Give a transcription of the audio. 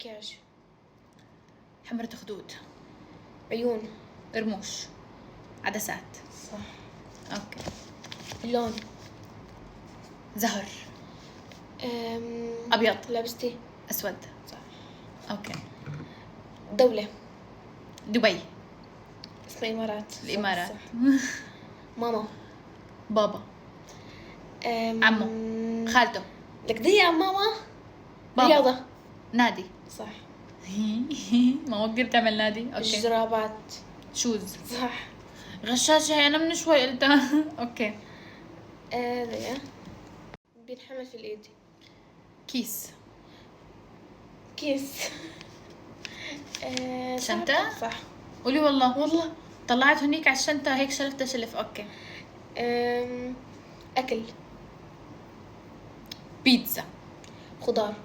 مكياج. حمرة خدود. عيون. رموش. عدسات. صح. اوكي. اللون. زهر. ابيض. لابستي. اسود. صح. اوكي. دولة. دبي. اسمها إمارات. الامارات. صح. ماما. بابا. عمو. خالته. لك ضيع ماما. بابا. رياضة. نادي. صح. ماما كثير بتعمل نادي. اوكي. جرابات. شوز. صح. غشاشة هي، انا من شوي قلتها. اوكي. هذا بينحمل في الإيد. كيس. كيس. شنطة؟ صح. قولي والله. والله. طلعت هنيك على الشنطة هيك شلفتها شلف. اوكي. أكل. بيتزا. خضار.